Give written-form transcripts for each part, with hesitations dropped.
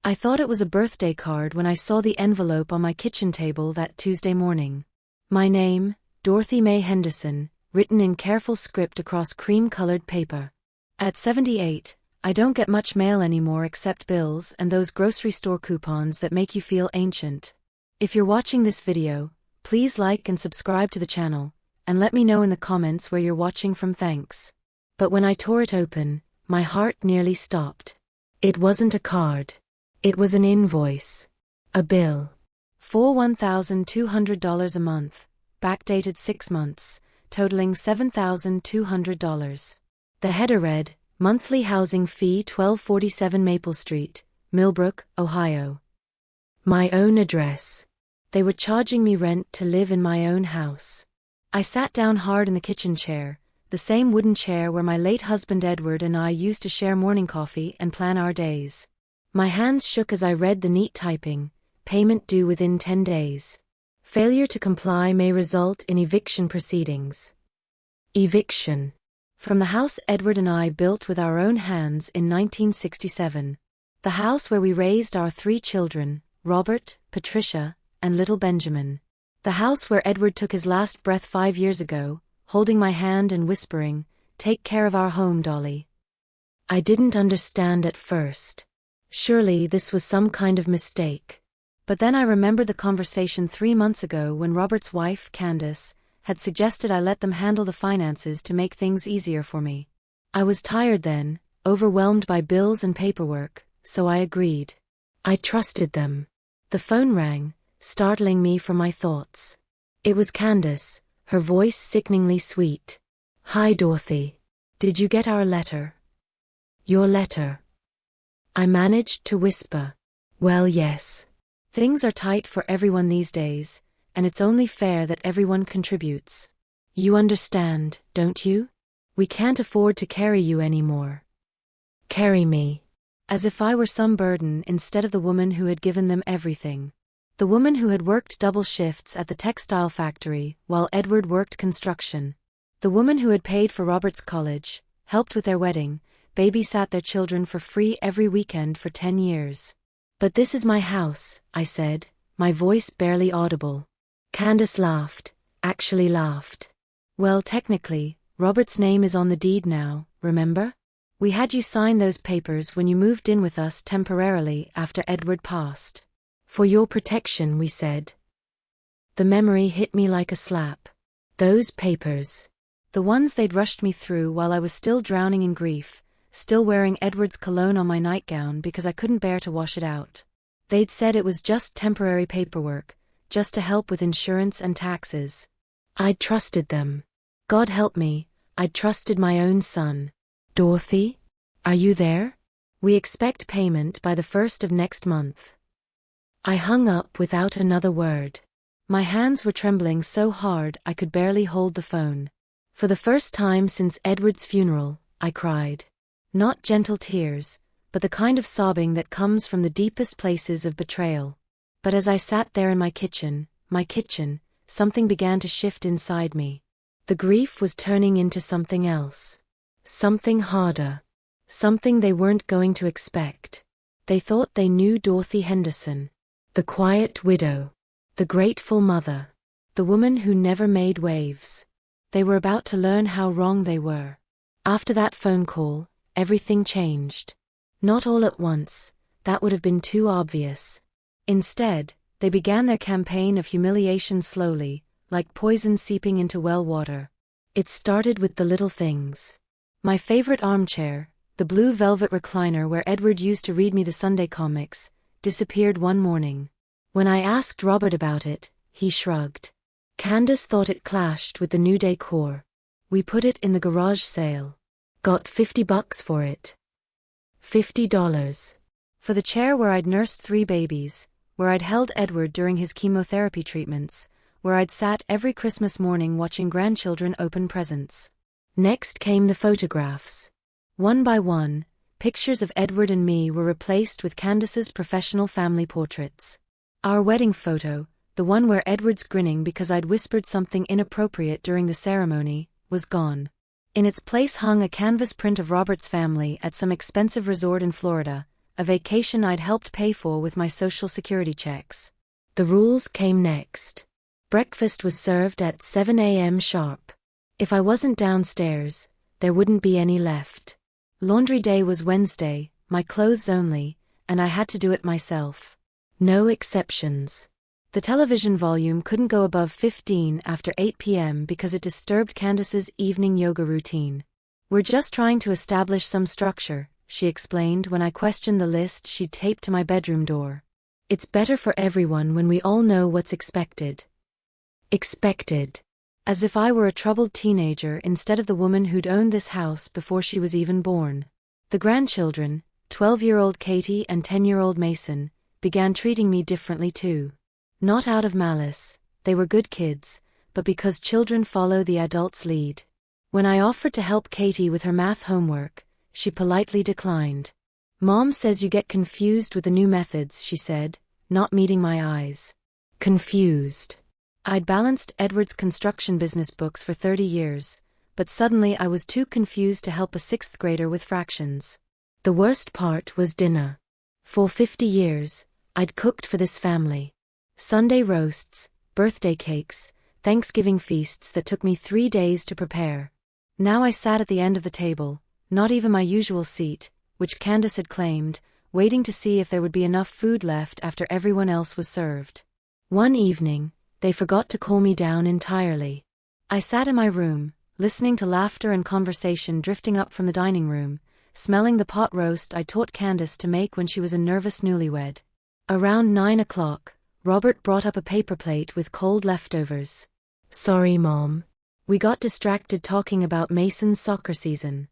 I thought it was a birthday card when I saw the envelope on my kitchen table that Tuesday morning. My name, Dorothy Mae Henderson, written in careful script across cream-colored paper. At 78, I don't get much mail anymore except bills and those grocery store coupons that make you feel ancient. If you're watching this video, please like and subscribe to the channel, and let me know in the comments where you're watching from. Thanks. But when I tore it open, my heart nearly stopped. It wasn't a card. It was an invoice. A bill. For $1,200 a month, backdated 6 months, totaling $7,200. The header read, Monthly Housing Fee $1247 Maple Street, Millbrook, Ohio. My own address. They were charging me rent to live in my own house. I sat down hard in the kitchen chair, the same wooden chair where my late husband Edward and I used to share morning coffee and plan our days. My hands shook as I read the neat typing, payment due within 10 days. Failure to comply may result in eviction proceedings. Eviction. From the house Edward and I built with our own hands in 1967. The house where we raised our 3 children, Robert, Patricia, and little Benjamin. The house where Edward took his last breath 5 years ago, holding my hand and whispering, "Take care of our home, Dolly." I didn't understand at first. Surely this was some kind of mistake. But then I remembered the conversation 3 months ago when Robert's wife, Candace, had suggested I let them handle the finances to make things easier for me. I was tired then, overwhelmed by bills and paperwork, so I agreed. I trusted them. The phone rang, startling me from my thoughts. It was Candace, her voice sickeningly sweet. "Hi, Dorothy. Did you get our letter?" "Your letter?" I managed to whisper. "Well, yes. Things are tight for everyone these days, and it's only fair that everyone contributes. You understand, don't you? We can't afford to carry you anymore." Carry me. As if I were some burden instead of the woman who had given them everything. The woman who had worked double shifts at the textile factory while Edward worked construction. The woman who had paid for Robert's college, helped with their wedding, babysat their children for free every weekend for 10 years. "But this is my house," I said, my voice barely audible. Candace laughed, actually laughed. "Well, technically, Robert's name is on the deed now, remember? We had you sign those papers when you moved in with us temporarily after Edward passed. For your protection, we said." The memory hit me like a slap. Those papers. The ones they'd rushed me through while I was still drowning in grief, still wearing Edward's cologne on my nightgown because I couldn't bear to wash it out. They'd said it was just temporary paperwork, just to help with insurance and taxes. I'd trusted them. God help me, I'd trusted my own son. "Dorothy? Are you there? We expect payment by the 1st of next month." I hung up without another word. My hands were trembling so hard I could barely hold the phone. For the first time since Edward's funeral, I cried. Not gentle tears, but the kind of sobbing that comes from the deepest places of betrayal. But as I sat there in my kitchen, something began to shift inside me. The grief was turning into something else. Something harder. Something they weren't going to expect. They thought they knew Dorothy Henderson. The quiet widow. The grateful mother. The woman who never made waves. They were about to learn how wrong they were. After that phone call, everything changed. Not all at once, that would have been too obvious. Instead, they began their campaign of humiliation slowly, like poison seeping into well water. It started with the little things. My favorite armchair, the blue velvet recliner where Edward used to read me the Sunday comics, disappeared one morning. When I asked Robert about it, he shrugged. Candace thought it clashed with the new decor. We put it in the garage sale. Got $50 for it. $50. For the chair where I'd nursed 3 babies, where I'd held Edward during his chemotherapy treatments, where I'd sat every Christmas morning watching grandchildren open presents. Next came the photographs. One by one, pictures of Edward and me were replaced with Candace's professional family portraits. Our wedding photo, the one where Edward's grinning because I'd whispered something inappropriate during the ceremony, was gone. In its place hung a canvas print of Robert's family at some expensive resort in Florida, a vacation I'd helped pay for with my Social Security checks. The rules came next. Breakfast was served at 7 a.m. sharp. If I wasn't downstairs, there wouldn't be any left. Laundry day was Wednesday, my clothes only, and I had to do it myself. No exceptions. The television volume couldn't go above 15 after 8 p.m. because it disturbed Candace's evening yoga routine. "We're just trying to establish some structure," she explained when I questioned the list she'd taped to my bedroom door. "It's better for everyone when we all know what's expected." Expected. As if I were a troubled teenager instead of the woman who'd owned this house before she was even born. The grandchildren, 12-year-old Katie and 10-year-old Mason, began treating me differently too. Not out of malice, they were good kids, but because children follow the adult's lead. When I offered to help Katie with her math homework, she politely declined. "Mom says you get confused with the new methods," she said, not meeting my eyes. Confused. I'd balanced Edward's construction business books for 30 years, but suddenly I was too confused to help a 6th grader with fractions. The worst part was dinner. For 50 years, I'd cooked for this family. Sunday roasts, birthday cakes, Thanksgiving feasts that took me 3 days to prepare. Now I sat at the end of the table, not even my usual seat, which Candace had claimed, waiting to see if there would be enough food left after everyone else was served. One evening, they forgot to cool me down entirely. I sat in my room, listening to laughter and conversation drifting up from the dining room, smelling the pot roast I taught Candace to make when she was a nervous newlywed. Around 9 o'clock, Robert brought up a paper plate with cold leftovers. "Sorry, Mom. We got distracted talking about Mason's soccer season."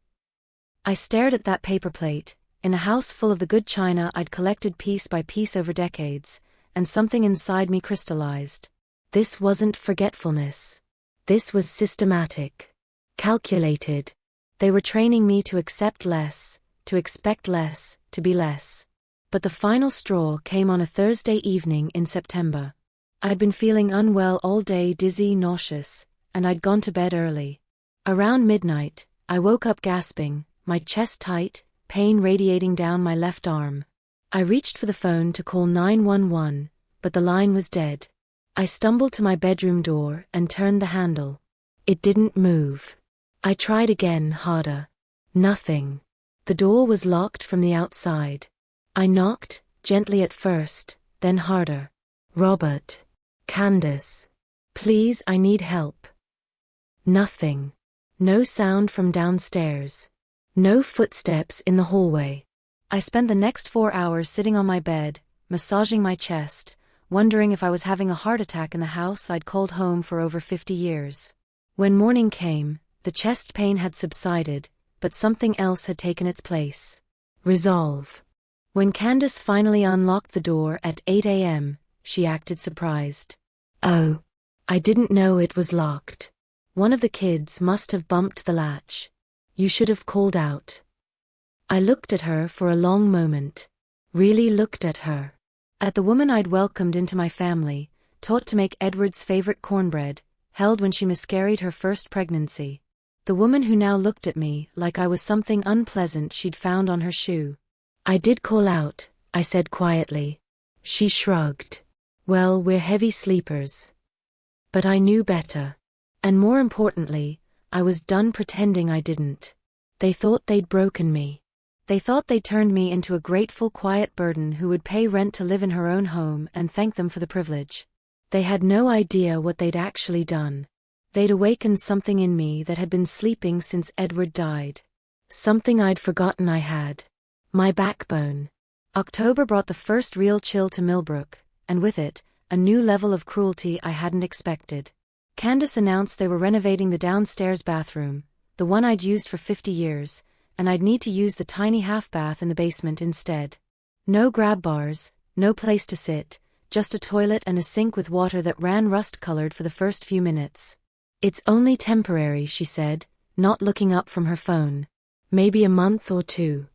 I stared at that paper plate, in a house full of the good china I'd collected piece by piece over decades, and something inside me crystallized. This wasn't forgetfulness. This was systematic. Calculated. They were training me to accept less, to expect less, to be less. But the final straw came on a Thursday evening in September. I'd been feeling unwell all day, dizzy, nauseous, and I'd gone to bed early. Around midnight, I woke up gasping, my chest tight, pain radiating down my left arm. I reached for the phone to call 911, but the line was dead. I stumbled to my bedroom door and turned the handle. It didn't move. I tried again, harder. Nothing. The door was locked from the outside. I knocked, gently at first, then harder. "Robert. Candace. Please, I need help." Nothing. No sound from downstairs. No footsteps in the hallway. I spent the next 4 hours sitting on my bed, massaging my chest, wondering if I was having a heart attack in the house I'd called home for over 50 years. When morning came, the chest pain had subsided, but something else had taken its place. Resolve. When Candace finally unlocked the door at 8 a.m., she acted surprised. "Oh, I didn't know it was locked. One of the kids must have bumped the latch. You should have called out." I looked at her for a long moment. Really looked at her. At the woman I'd welcomed into my family, taught to make Edward's favorite cornbread, held when she miscarried her first pregnancy. The woman who now looked at me like I was something unpleasant she'd found on her shoe. "I did call out," I said quietly. She shrugged. "Well, we're heavy sleepers." But I knew better. And more importantly, I was done pretending I didn't. They thought they'd broken me. They thought they turned me into a grateful, quiet burden who would pay rent to live in her own home and thank them for the privilege. They had no idea what they'd actually done. They'd awakened something in me that had been sleeping since Edward died. Something I'd forgotten I had. My backbone. October brought the first real chill to Millbrook, and with it, a new level of cruelty I hadn't expected. Candace announced they were renovating the downstairs bathroom, the one I'd used for 50 years, and I'd need to use the tiny half-bath in the basement instead. No grab bars, no place to sit, just a toilet and a sink with water that ran rust-colored for the first few minutes. "It's only temporary," she said, not looking up from her phone. "Maybe a month or 2.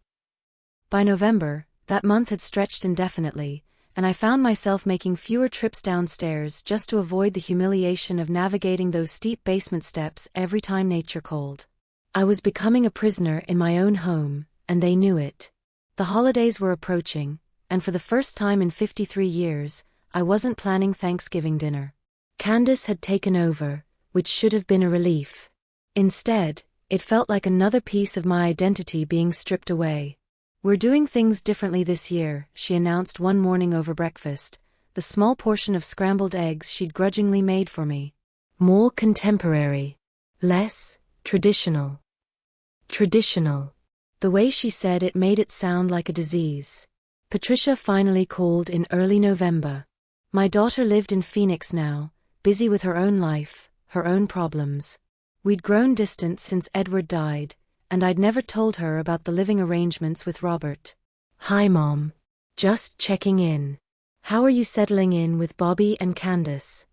By November, that month had stretched indefinitely, and I found myself making fewer trips downstairs just to avoid the humiliation of navigating those steep basement steps every time nature called. I was becoming a prisoner in my own home, and they knew it. The holidays were approaching, and for the first time in 53 years, I wasn't planning Thanksgiving dinner. Candace had taken over, which should have been a relief. Instead, it felt like another piece of my identity being stripped away. "We're doing things differently this year," she announced one morning over breakfast, the small portion of scrambled eggs she'd grudgingly made for me. "More contemporary. Less traditional." Traditional. The way she said it made it sound like a disease. Patricia finally called in early November. My daughter lived in Phoenix now, busy with her own life, her own problems. We'd grown distant since Edward died, and I'd never told her about the living arrangements with Robert. "Hi, Mom. Just checking in. How are you settling in with Bobby and Candace?"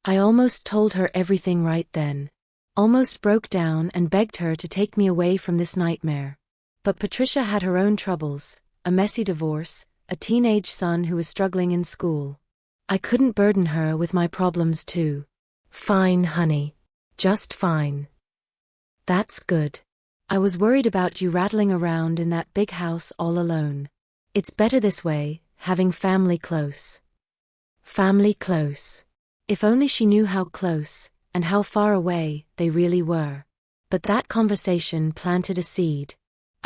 I almost told her everything right then. Almost broke down and begged her to take me away from this nightmare. But Patricia had her own troubles, a messy divorce, a teenage son who was struggling in school. I couldn't burden her with my problems too. "Fine, honey. Just fine." "That's good. I was worried about you rattling around in that big house all alone. It's better this way, having family close." Family close. If only she knew how close, and how far away, they really were. But that conversation planted a seed.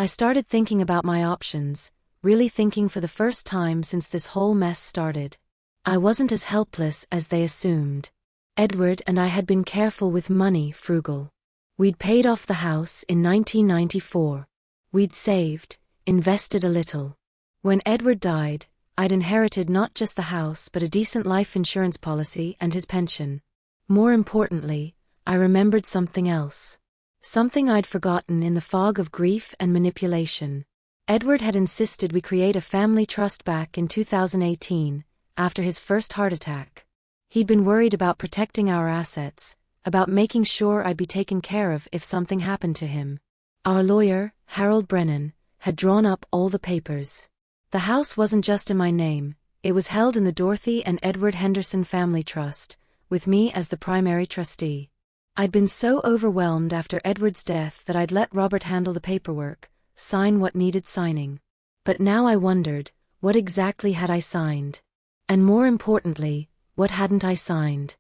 I started thinking about my options, really thinking for the first time since this whole mess started. I wasn't as helpless as they assumed. Edward and I had been careful with money, frugal. We'd paid off the house in 1994. We'd saved, invested a little. When Edward died, I'd inherited not just the house but a decent life insurance policy and his pension. More importantly, I remembered something else. Something I'd forgotten in the fog of grief and manipulation. Edward had insisted we create a family trust back in 2018, after his first heart attack. He'd been worried about protecting our assets, about making sure I'd be taken care of if something happened to him. Our lawyer, Harold Brennan, had drawn up all the papers. The house wasn't just in my name, it was held in the Dorothy and Edward Henderson Family Trust, with me as the primary trustee. I'd been so overwhelmed after Edward's death that I'd let Robert handle the paperwork, sign what needed signing. But now I wondered, what exactly had I signed? And more importantly, what hadn't I signed?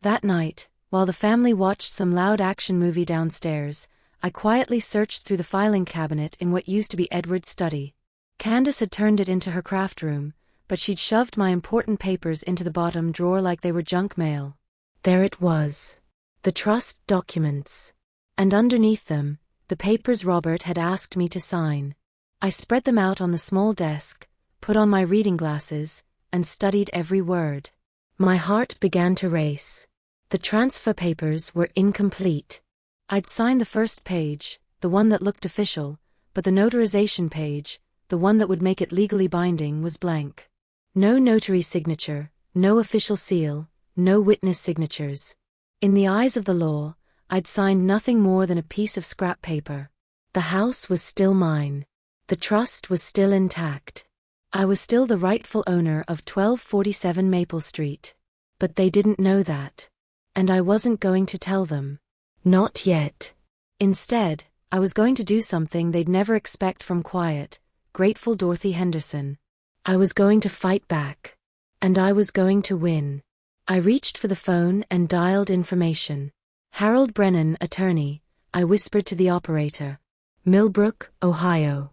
That night, while the family watched some loud action movie downstairs, I quietly searched through the filing cabinet in what used to be Edward's study. Candace had turned it into her craft room, but she'd shoved my important papers into the bottom drawer like they were junk mail. There it was. The trust documents. And underneath them, the papers Robert had asked me to sign. I spread them out on the small desk, put on my reading glasses, and studied every word. My heart began to race. The transfer papers were incomplete. I'd signed the first page, the one that looked official, but the notarization page, the one that would make it legally binding, was blank. No notary signature, no official seal, no witness signatures. In the eyes of the law, I'd signed nothing more than a piece of scrap paper. The house was still mine. The trust was still intact. I was still the rightful owner of 1247 Maple Street. But they didn't know that. And I wasn't going to tell them. Not yet. Instead, I was going to do something they'd never expect from quiet, grateful Dorothy Henderson. I was going to fight back. And I was going to win. I reached for the phone and dialed information. "Harold Brennan, attorney," I whispered to the operator. "Millbrook, Ohio.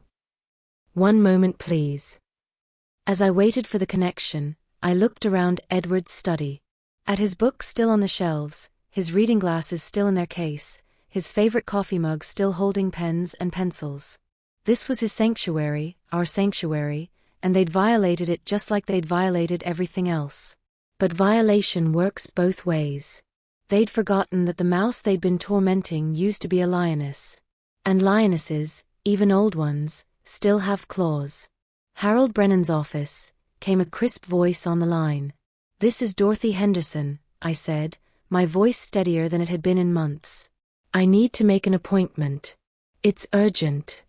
One moment, please." As I waited for the connection, I looked around Edward's study. At his books still on the shelves, his reading glasses still in their case, his favorite coffee mug still holding pens and pencils. This was his sanctuary, our sanctuary, and they'd violated it just like they'd violated everything else. But violation works both ways. They'd forgotten that the mouse they'd been tormenting used to be a lioness. And lionesses, even old ones, still have claws. Harold Brennan's office, came a crisp voice on the line. "This is Dorothy Henderson," I said, my voice steadier than it had been in months. "I need to make an appointment. It's urgent."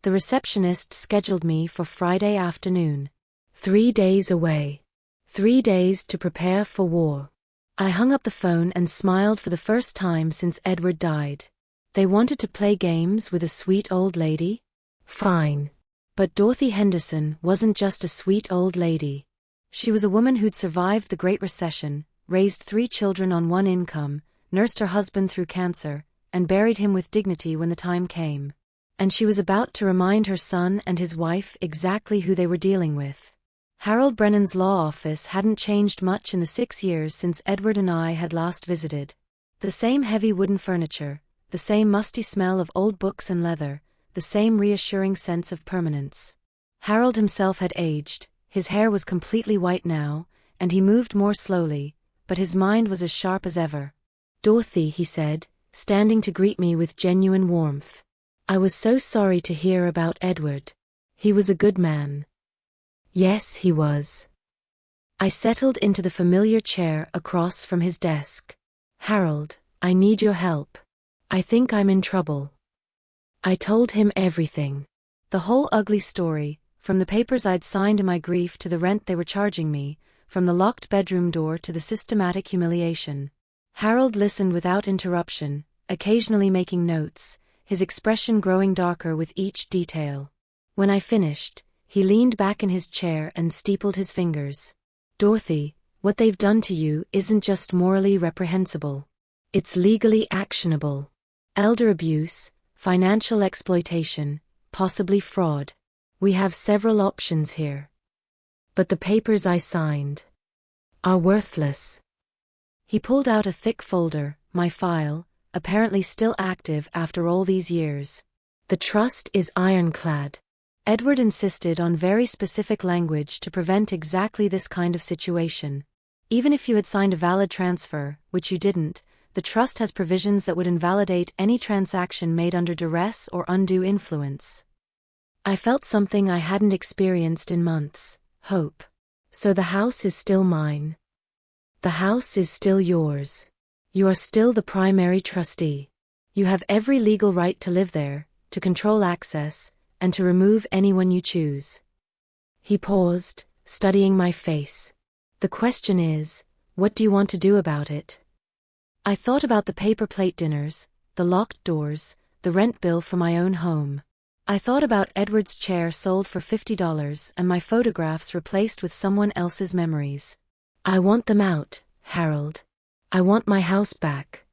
The receptionist scheduled me for Friday afternoon. 3 days away. 3 days to prepare for war. I hung up the phone and smiled for the first time since Edward died. They wanted to play games with a sweet old lady? Fine. But Dorothy Henderson wasn't just a sweet old lady. She was a woman who'd survived the Great Recession, raised 3 children on one income, nursed her husband through cancer, and buried him with dignity when the time came. And she was about to remind her son and his wife exactly who they were dealing with. Harold Brennan's law office hadn't changed much in the 6 years since Edward and I had last visited. The same heavy wooden furniture, the same musty smell of old books and leather, the same reassuring sense of permanence. Harold himself had aged, his hair was completely white now, and he moved more slowly, but his mind was as sharp as ever. "Dorothy," he said, standing to greet me with genuine warmth. "I was so sorry to hear about Edward. He was a good man." Yes, he was. I settled into the familiar chair across from his desk. "Harold, I need your help. I think I'm in trouble." I told him everything. The whole ugly story, from the papers I'd signed in my grief to the rent they were charging me, from the locked bedroom door to the systematic humiliation. Harold listened without interruption, occasionally making notes, his expression growing darker with each detail. When I finished, he leaned back in his chair and steepled his fingers. "Dorothy, what they've done to you isn't just morally reprehensible. It's legally actionable. Elder abuse, financial exploitation, possibly fraud. We have several options here. But the papers I signed are worthless." He pulled out a thick folder, my file, apparently still active after all these years. "The trust is ironclad." Edward insisted on very specific language to prevent exactly this kind of situation. Even if you had signed a valid transfer, which you didn't, the trust has provisions that would invalidate any transaction made under duress or undue influence. I felt something I hadn't experienced in months: hope. "So the house is still mine." "The house is still yours. You are still the primary trustee. You have every legal right to live there, to control access, and to remove anyone you choose." He paused, studying my face. "The question is, what do you want to do about it?" I thought about the paper plate dinners, the locked doors, the rent bill for my own home. I thought about Edward's chair sold for $50 and my photographs replaced with someone else's memories. "I want them out, Harold. I want my house back."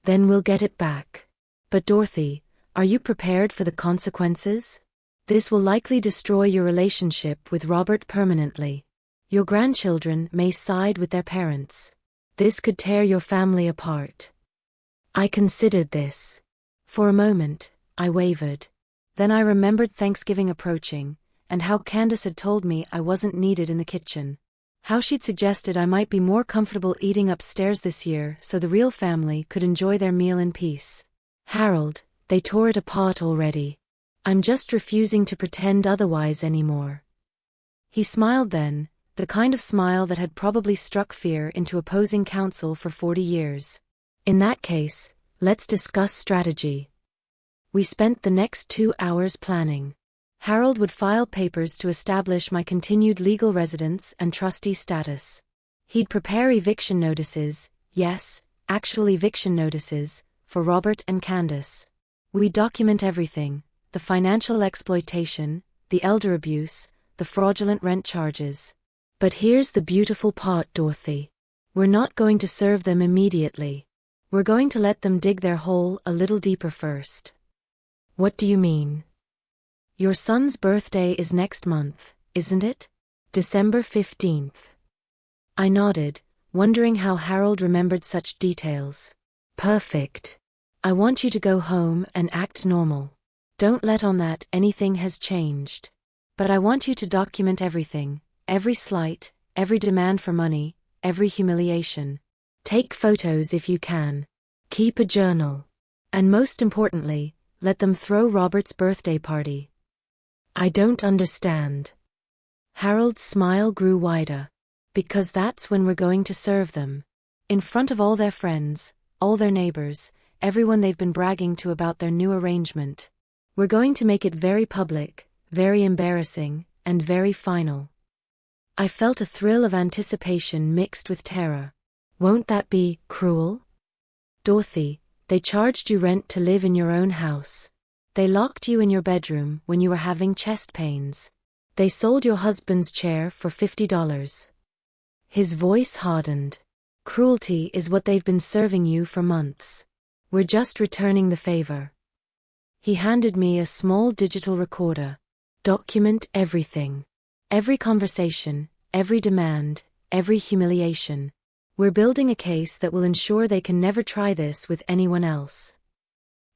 "Then we'll get it back." "But Dorothy, are you prepared for the consequences? This will likely destroy your relationship with Robert permanently. Your grandchildren may side with their parents. This could tear your family apart." I considered this. For a moment, I wavered. Then I remembered Thanksgiving approaching, and how Candace had told me I wasn't needed in the kitchen. How she'd suggested I might be more comfortable eating upstairs this year so the real family could enjoy their meal in peace. "Harold, they tore it apart already. I'm just refusing to pretend otherwise anymore." He smiled then, the kind of smile that had probably struck fear into opposing counsel for 40 years. "In that case, let's discuss strategy." We spent the next 2 hours planning. Harold would file papers to establish my continued legal residence and trustee status. He'd prepare eviction notices, yes, actual eviction notices, for Robert and Candace. We'd document everything: the financial exploitation, the elder abuse, the fraudulent rent charges. But here's the beautiful part, Dorothy. We're not going to serve them immediately. We're going to let them dig their hole a little deeper first. "What do you mean?" "Your son's birthday is next month, isn't it? December 15th. I nodded, wondering how Harold remembered such details. "Perfect. I want you to go home and act normal. Don't let on that anything has changed. But I want you to document everything, every slight, every demand for money, every humiliation. Take photos if you can. Keep a journal. And most importantly, let them throw Robert's birthday party." "I don't understand." Harold's smile grew wider. "Because that's when we're going to serve them. In front of all their friends, all their neighbors, everyone they've been bragging to about their new arrangement. We're going to make it very public, very embarrassing, and very final." I felt a thrill of anticipation mixed with terror. "Won't that be cruel?" "Dorothy, they charged you rent to live in your own house. They locked you in your bedroom when you were having chest pains. They sold your husband's chair for $50. His voice hardened. Cruelty is what they've been serving you for months. We're just returning the favor. He handed me a small digital recorder. Document everything. Every conversation, every demand, every humiliation. We're building a case that will ensure they can never try this with anyone else.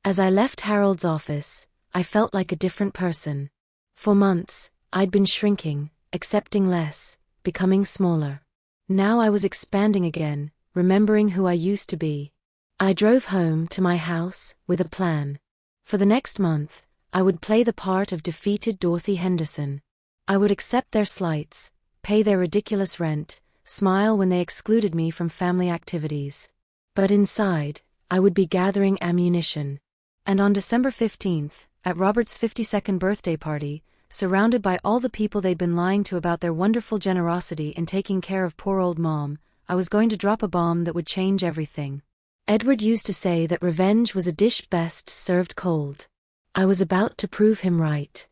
As I left Harold's office, I felt like a different person. For months, I'd been shrinking, accepting less, becoming smaller. Now I was expanding again, remembering who I used to be. I drove home to my house with a plan. For the next month, I would play the part of defeated Dorothy Henderson. I would accept their slights, pay their ridiculous rent, smile when they excluded me from family activities. But inside, I would be gathering ammunition. And on December 15th, at Robert's 52nd birthday party, surrounded by all the people they'd been lying to about their wonderful generosity in taking care of poor old Mom, I was going to drop a bomb that would change everything. Edward used to say that revenge was a dish best served cold. I was about to prove him right.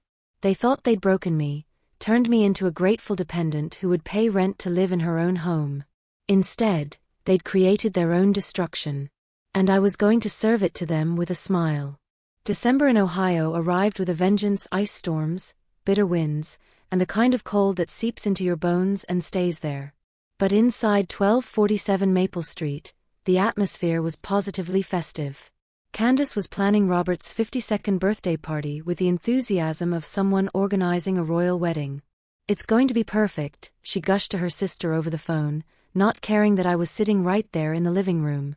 They thought they'd broken me, turned me into a grateful dependent who would pay rent to live in her own home. Instead, they'd created their own destruction. And I was going to serve it to them with a smile. December in Ohio arrived with a vengeance: ice storms, bitter winds, and the kind of cold that seeps into your bones and stays there. But inside 1247 Maple Street, the atmosphere was positively festive. Candace was planning Robert's 52nd birthday party with the enthusiasm of someone organizing a royal wedding. "It's going to be perfect," she gushed to her sister over the phone, not caring that I was sitting right there in the living room.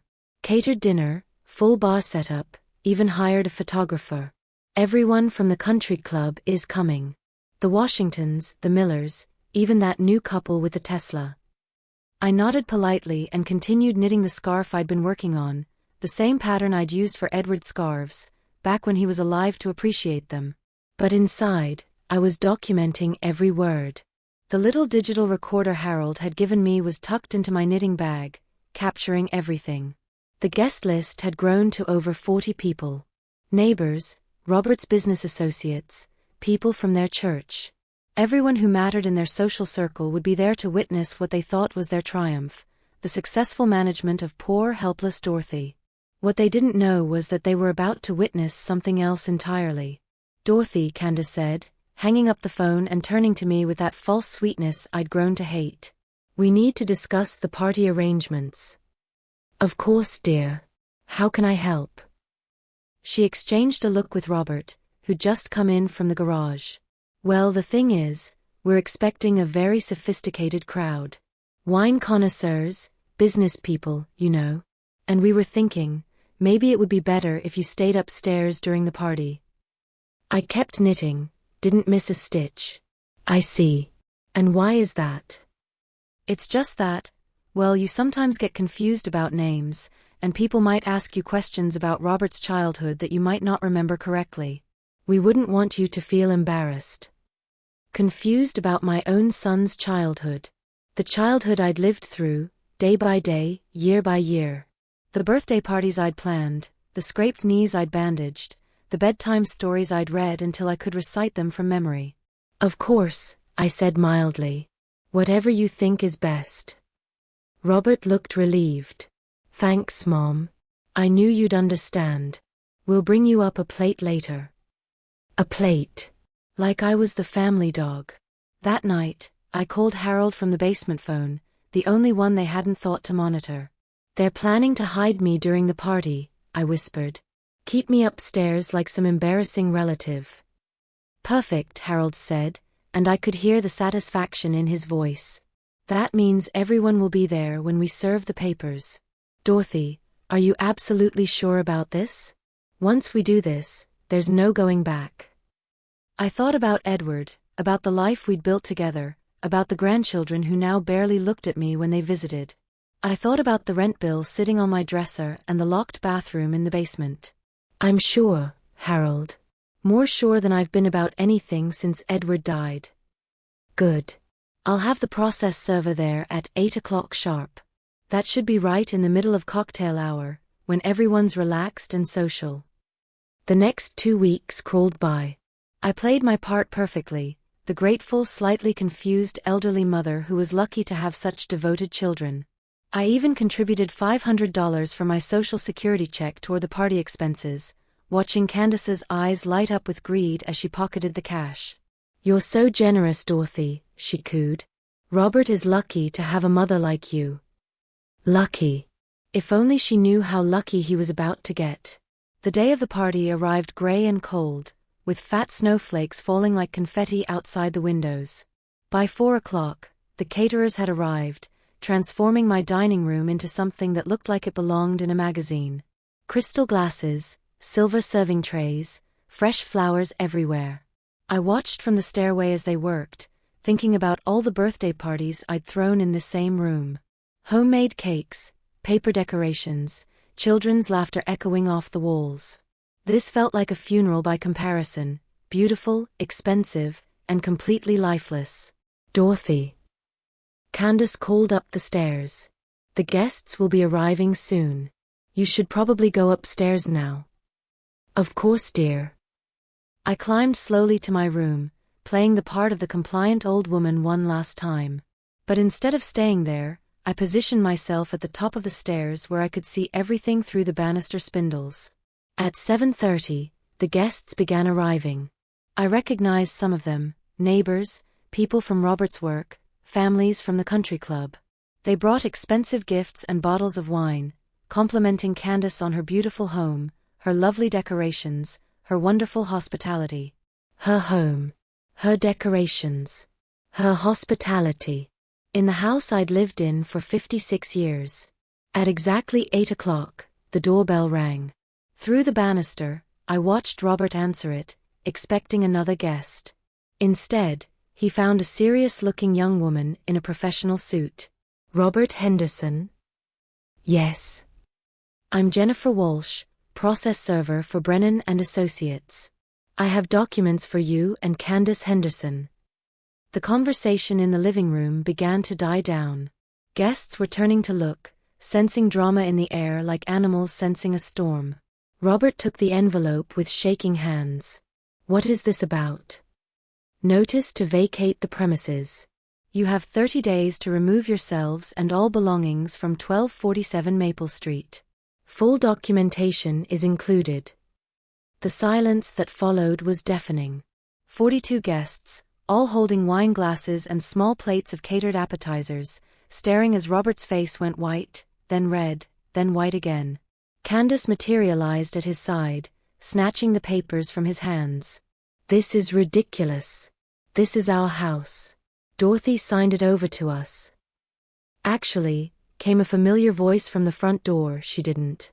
Catered dinner, full bar setup, even hired a photographer. Everyone from the country club is coming. The Washingtons, the Millers, even that new couple with the Tesla. I nodded politely and continued knitting the scarf I'd been working on, the same pattern I'd used for Edward's scarves, back when he was alive, to appreciate them. But inside, I was documenting every word. The little digital recorder Harold had given me was tucked into my knitting bag, capturing everything. The guest list had grown to over 40 people. Neighbors, Robert's business associates, people from their church. Everyone who mattered in their social circle would be there to witness what they thought was their triumph, the successful management of poor, helpless Dorothy. What they didn't know was that they were about to witness something else entirely. "Dorothy," Candace said, hanging up the phone and turning to me with that false sweetness I'd grown to hate. "We need to discuss the party arrangements." "Of course, dear. How can I help?" She exchanged a look with Robert, who'd just come in from the garage. "Well, the thing is, we're expecting a very sophisticated crowd. Wine connoisseurs, business people, you know. And we were thinking, maybe it would be better if you stayed upstairs during the party." I kept knitting, didn't miss a stitch. "I see. And why is that?" "It's just that, well, you sometimes get confused about names, and people might ask you questions about Robert's childhood that you might not remember correctly. We wouldn't want you to feel embarrassed." Confused about my own son's childhood. The childhood I'd lived through, day by day, year by year. The birthday parties I'd planned, the scraped knees I'd bandaged, the bedtime stories I'd read until I could recite them from memory. "Of course," I said mildly. "Whatever you think is best." Robert looked relieved. "Thanks, Mom. I knew you'd understand. We'll bring you up a plate later." A plate. Like I was the family dog. That night, I called Harold from the basement phone, the only one they hadn't thought to monitor. "They're planning to hide me during the party," I whispered. "Keep me upstairs like some embarrassing relative." "Perfect," Harold said, and I could hear the satisfaction in his voice. "That means everyone will be there when we serve the papers." "Dorothy, are you absolutely sure about this? Once we do this, there's no going back." I thought about Edward, about the life we'd built together, about the grandchildren who now barely looked at me when they visited. I thought about the rent bill sitting on my dresser and the locked bathroom in the basement. "I'm sure, Harold. More sure than I've been about anything since Edward died." "Good. I'll have the process server there at 8 o'clock sharp. That should be right in the middle of cocktail hour, when everyone's relaxed and social." The next 2 weeks crawled by. I played my part perfectly, the grateful, slightly confused elderly mother who was lucky to have such devoted children. I even contributed $500 for my Social Security check toward the party expenses, watching Candace's eyes light up with greed as she pocketed the cash. "You're so generous, Dorothy," she cooed. "Robert is lucky to have a mother like you." Lucky. If only she knew how lucky he was about to get. The day of the party arrived gray and cold, with fat snowflakes falling like confetti outside the windows. By 4 o'clock, the caterers had arrived, transforming my dining room into something that looked like it belonged in a magazine. Crystal glasses, silver serving trays, fresh flowers everywhere. I watched from the stairway as they worked, thinking about all the birthday parties I'd thrown in this same room. Homemade cakes, paper decorations, children's laughter echoing off the walls. This felt like a funeral by comparison, beautiful, expensive, and completely lifeless. "Dorothy." Candace called up the stairs. "The guests will be arriving soon. You should probably go upstairs now." "Of course, dear." I climbed slowly to my room, playing the part of the compliant old woman one last time. But instead of staying there, I positioned myself at the top of the stairs where I could see everything through the banister spindles. At 7:30, the guests began arriving. I recognized some of them: neighbors, people from Robert's work, families from the country club. They brought expensive gifts and bottles of wine, complimenting Candace on her beautiful home, her lovely decorations, her wonderful hospitality. Her home. Her decorations. Her hospitality. In the house I'd lived in for 56 years. At exactly 8 o'clock, the doorbell rang. Through the banister, I watched Robert answer it, expecting another guest. Instead, he found a serious-looking young woman in a professional suit. "Robert Henderson?" "Yes. I'm Jennifer Walsh, process server for Brennan and Associates. I have documents for you and Candace Henderson." The conversation in the living room began to die down. Guests were turning to look, sensing drama in the air like animals sensing a storm. Robert took the envelope with shaking hands. "What is this about?" "Notice to vacate the premises. You have 30 days to remove yourselves and all belongings from 1247 Maple Street. Full documentation is included." The silence that followed was deafening. 42 guests, all holding wine glasses and small plates of catered appetizers, staring as Robert's face went white, then red, then white again. Candace materialized at his side, snatching the papers from his hands. "This is ridiculous. This is our house. Dorothy signed it over to us." "Actually," came a familiar voice from the front door, "she didn't."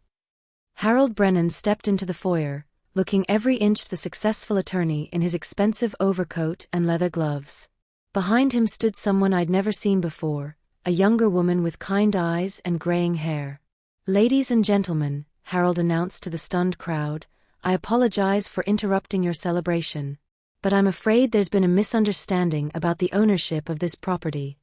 Harold Brennan stepped into the foyer, looking every inch the successful attorney in his expensive overcoat and leather gloves. Behind him stood someone I'd never seen before, a younger woman with kind eyes and graying hair. "Ladies and gentlemen," Harold announced to the stunned crowd, "I apologize for interrupting your celebration. But I'm afraid there's been a misunderstanding about the ownership of this property."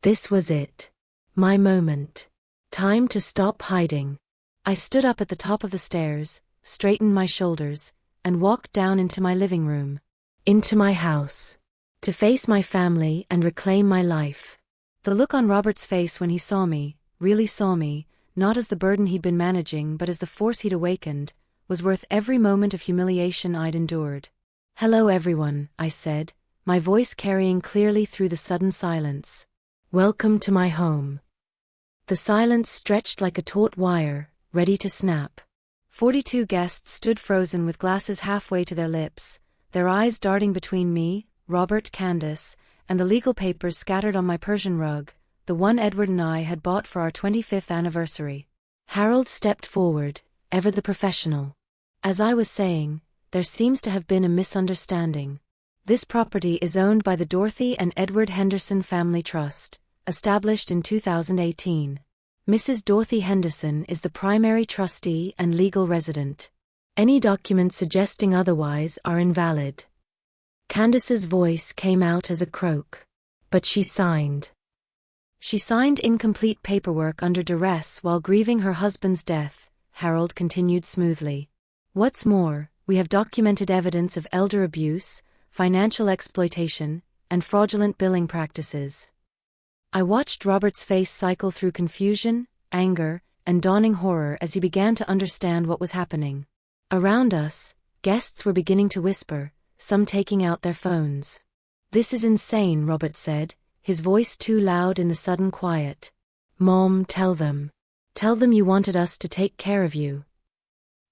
This was it. My moment. Time to stop hiding. I stood up at the top of the stairs, straightened my shoulders, and walked down into my living room. Into my house. To face my family and reclaim my life. The look on Robert's face when he saw me, really saw me, not as the burden he'd been managing but as the force he'd awakened, was worth every moment of humiliation I'd endured. "Hello everyone," I said, my voice carrying clearly through the sudden silence. "Welcome to my home." The silence stretched like a taut wire, ready to snap. 42 guests stood frozen with glasses halfway to their lips, their eyes darting between me, Robert, Candace, and the legal papers scattered on my Persian rug, the one Edward and I had bought for our 25th anniversary. Harold stepped forward, ever the professional. "As I was saying, there seems to have been a misunderstanding. This property is owned by the Dorothy and Edward Henderson Family Trust, established in 2018. Mrs. Dorothy Henderson is the primary trustee and legal resident. Any documents suggesting otherwise are invalid." Candace's voice came out as a croak. "But she signed." "She signed incomplete paperwork under duress while grieving her husband's death," Harold continued smoothly. What's more, we have documented evidence of elder abuse, financial exploitation, and fraudulent billing practices. I watched Robert's face cycle through confusion, anger, and dawning horror as he began to understand what was happening. Around us, guests were beginning to whisper, some taking out their phones. "This is insane," Robert said, his voice too loud in the sudden quiet. "Mom, tell them. Tell them you wanted us to take care of you."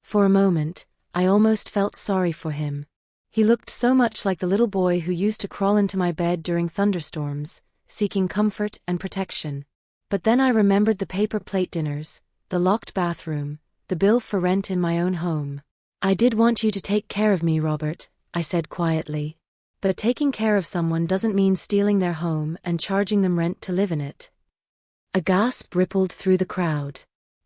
For a moment, I almost felt sorry for him. He looked so much like the little boy who used to crawl into my bed during thunderstorms, seeking comfort and protection. But then I remembered the paper plate dinners, the locked bathroom, the bill for rent in my own home. "I did want you to take care of me, Robert," I said quietly. "But taking care of someone doesn't mean stealing their home and charging them rent to live in it." A gasp rippled through the crowd.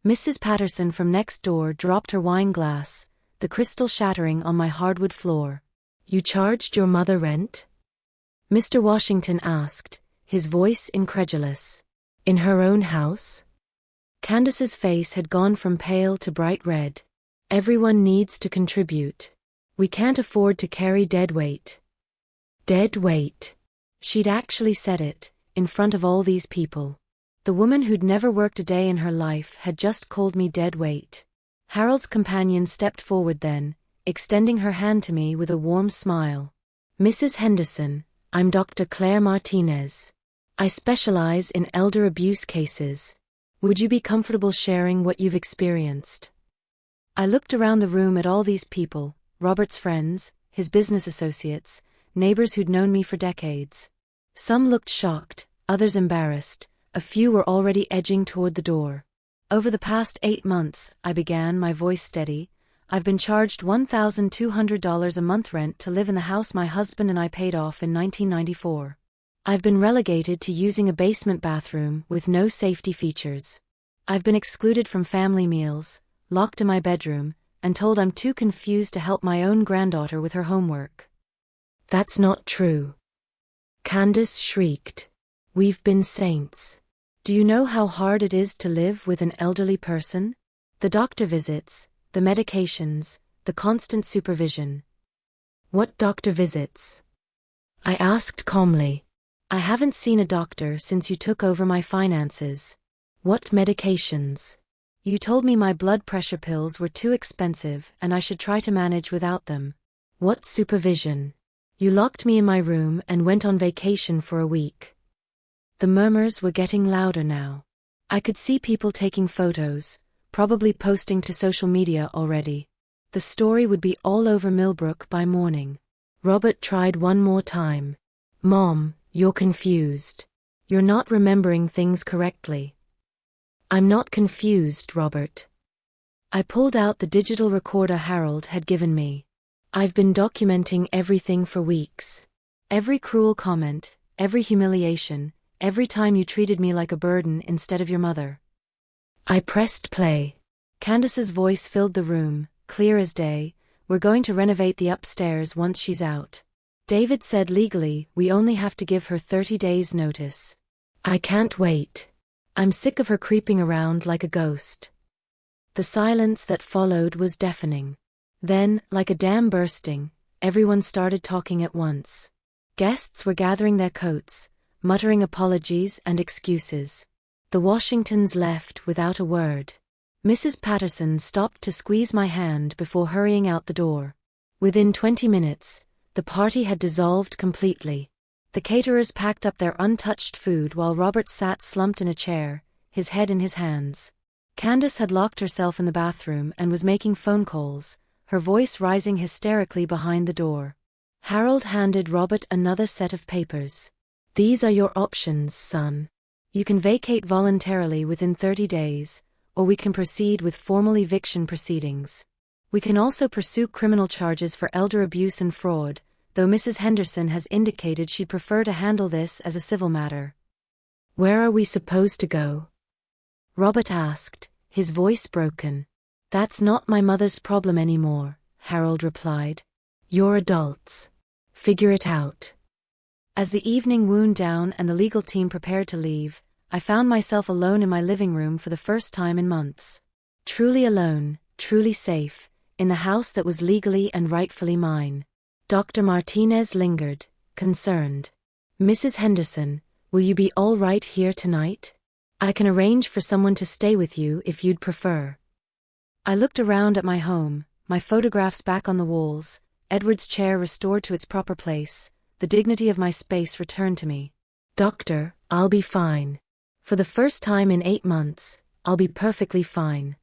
Mrs. Patterson from next door dropped her wine glass, the crystal shattering on my hardwood floor. "You charged your mother rent?" Mr. Washington asked, his voice incredulous. "In her own house?" Candace's face had gone from pale to bright red. "Everyone needs to contribute. We can't afford to carry dead weight." Dead weight. She'd actually said it, in front of all these people. The woman who'd never worked a day in her life had just called me dead weight. Harold's companion stepped forward then, extending her hand to me with a warm smile. "Mrs. Henderson, I'm Dr. Claire Martinez. I specialize in elder abuse cases. Would you be comfortable sharing what you've experienced?" I looked around the room at all these people, Robert's friends, his business associates, neighbors who'd known me for decades. Some looked shocked, others embarrassed, a few were already edging toward the door. "Over the past 8 months," I began, my voice steady, "I've been charged $1,200 a month rent to live in the house my husband and I paid off in 1994. I've been relegated to using a basement bathroom with no safety features. I've been excluded from family meals, locked in my bedroom, and told I'm too confused to help my own granddaughter with her homework." "That's not true," Candace shrieked. "We've been saints. Do you know how hard it is to live with an elderly person? The doctor visits, the medications, the constant supervision." "What doctor visits?" I asked calmly. "I haven't seen a doctor since you took over my finances." "What medications?" "You told me my blood pressure pills were too expensive and I should try to manage without them." "What supervision?" "You locked me in my room and went on vacation for a week." The murmurs were getting louder now. I could see people taking photos, probably posting to social media already. The story would be all over Millbrook by morning. Robert tried one more time. "Mom, you're confused. You're not remembering things correctly." "I'm not confused, Robert." I pulled out the digital recorder Harold had given me. "I've been documenting everything for weeks. Every cruel comment, every humiliation, every time you treated me like a burden instead of your mother." I pressed play. Candace's voice filled the room, clear as day. "We're going to renovate the upstairs once she's out. David said legally we only have to give her 30 days notice. I can't wait. I'm sick of her creeping around like a ghost." The silence that followed was deafening. Then, like a dam bursting, everyone started talking at once. Guests were gathering their coats, muttering apologies and excuses. The Washingtons left without a word. Mrs. Patterson stopped to squeeze my hand before hurrying out the door. Within 20 minutes, the party had dissolved completely. The caterers packed up their untouched food while Robert sat slumped in a chair, his head in his hands. Candace had locked herself in the bathroom and was making phone calls, her voice rising hysterically behind the door. Harold handed Robert another set of papers. "These are your options, son. You can vacate voluntarily within 30 days, or we can proceed with formal eviction proceedings. We can also pursue criminal charges for elder abuse and fraud, though Mrs. Henderson has indicated she'd prefer to handle this as a civil matter." "Where are we supposed to go?" Robert asked, his voice broken. "That's not my mother's problem anymore," Harold replied. "You're adults. Figure it out." As the evening wound down and the legal team prepared to leave, I found myself alone in my living room for the first time in months. Truly alone, truly safe, in the house that was legally and rightfully mine. Dr. Martinez lingered, concerned. "Mrs. Henderson, will you be all right here tonight? I can arrange for someone to stay with you if you'd prefer." I looked around at my home, my photographs back on the walls, Edward's chair restored to its proper place, the dignity of my space returned to me. "Doctor, I'll be fine. For the first time in 8 months, I'll be perfectly fine."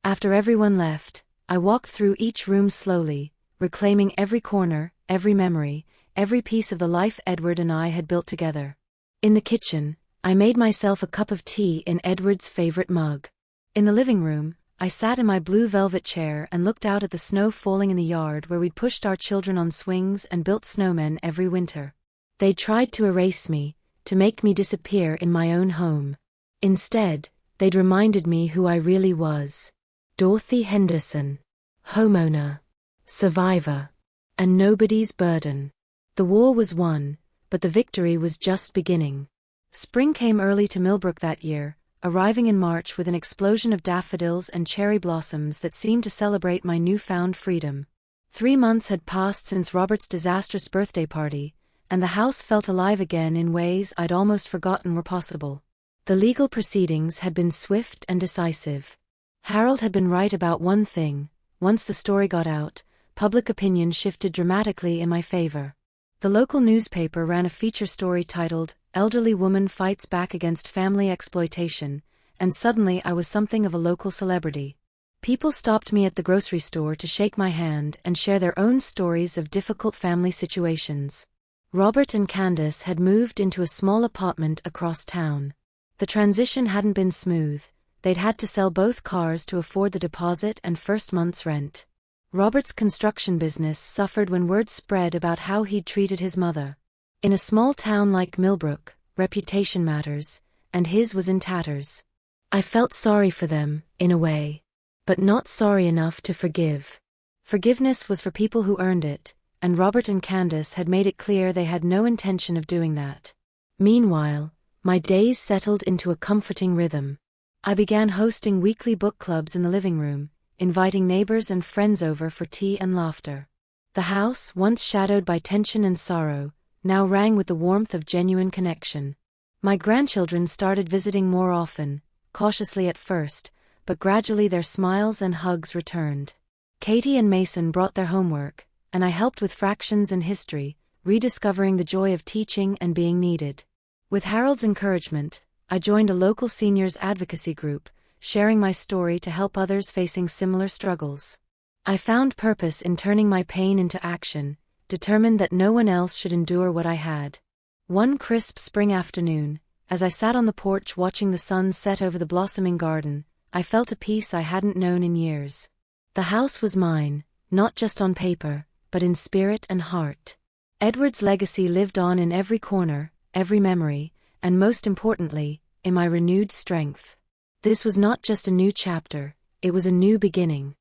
After everyone left, I walked through each room slowly, reclaiming every corner, every memory, every piece of the life Edward and I had built together. In the kitchen, I made myself a cup of tea in Edward's favorite mug. In the living room, I sat in my blue velvet chair and looked out at the snow falling in the yard where we'd pushed our children on swings and built snowmen every winter. They tried to erase me, to make me disappear in my own home. Instead, they'd reminded me who I really was. Dorothy Henderson. Homeowner. Survivor. And nobody's burden. The war was won, but the victory was just beginning. Spring came early to Millbrook that year, arriving in March with an explosion of daffodils and cherry blossoms that seemed to celebrate my newfound freedom. 3 months had passed since Robert's disastrous birthday party, and the house felt alive again in ways I'd almost forgotten were possible. The legal proceedings had been swift and decisive. Harold had been right about one thing: once the story got out, public opinion shifted dramatically in my favor. The local newspaper ran a feature story titled, "Elderly Woman Fights Back Against Family Exploitation," and suddenly I was something of a local celebrity. People stopped me at the grocery store to shake my hand and share their own stories of difficult family situations. Robert and Candace had moved into a small apartment across town. The transition hadn't been smooth. They'd had to sell both cars to afford the deposit and first month's rent. Robert's construction business suffered when word spread about how he'd treated his mother. In a small town like Millbrook, reputation matters, and his was in tatters. I felt sorry for them, in a way. But not sorry enough to forgive. Forgiveness was for people who earned it, and Robert and Candace had made it clear they had no intention of doing that. Meanwhile, my days settled into a comforting rhythm. I began hosting weekly book clubs in the living room, inviting neighbors and friends over for tea and laughter. The house, once shadowed by tension and sorrow, now rang with the warmth of genuine connection. My grandchildren started visiting more often, cautiously at first, but gradually their smiles and hugs returned. Katie and Mason brought their homework, and I helped with fractions and history, rediscovering the joy of teaching and being needed. With Harold's encouragement, I joined a local seniors advocacy group, sharing my story to help others facing similar struggles. I found purpose in turning my pain into action, determined that no one else should endure what I had. One crisp spring afternoon, as I sat on the porch watching the sun set over the blossoming garden, I felt a peace I hadn't known in years. The house was mine, not just on paper, but in spirit and heart. Edward's legacy lived on in every corner, every memory, and most importantly, in my renewed strength. This was not just a new chapter, it was a new beginning.